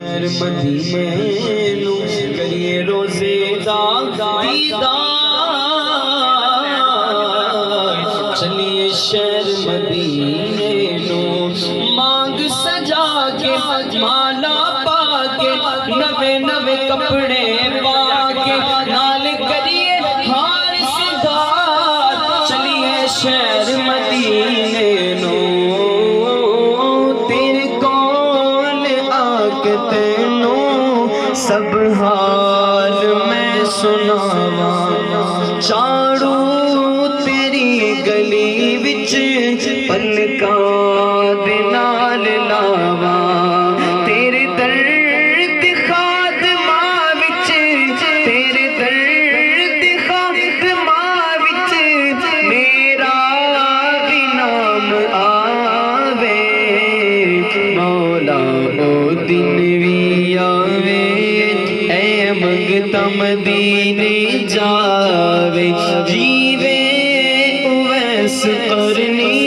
مدینے نو کریے روزے دا دیدار، چلیے شہر مدینے نو مانگ سجا کے مالا پا کے نوے نوے کپڑے پا کے نال کریے ہار سدھار، چلیے شہر مدینے نو سب حال میں سناواں، چاڑو تیری گلی وچ پلکاں دے نال لاواں، تیرے درد خادماں وچ، تیرے درد خادماں وچ میرا بھی نام آوے، مولا او دن بھی آوے، منگتا مدینے جاوے، جیوے اویس قرنی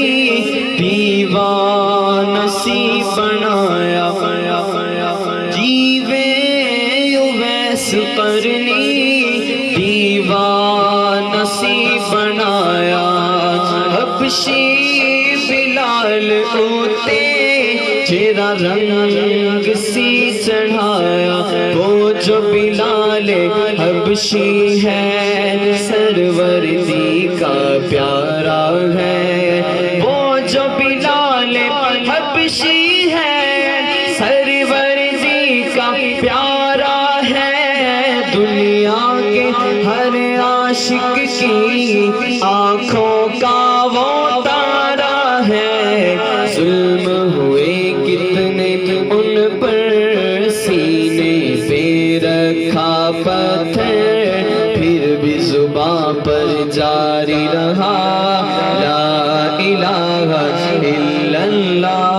دیوان سی بنایا، جیوے اویس قرنی دیوان سی بنایا، حبشی بلال اوتے تیرا رنگ سی چڑھایا، وہ جو بلال حبشی ہے سرور دی کا پیارا ہے، وہ جو بلال حبشی ہے سرور دی کا پیارا ہے، دنیا کے ہر عاشق کی آنکھوں کا وہ تارا ہے، ظلم ہوئے کتنے ان پر سینے پہ رکھا پتھر، پھر بھی زباں پر جاری رہا لا الہ الا اللہ۔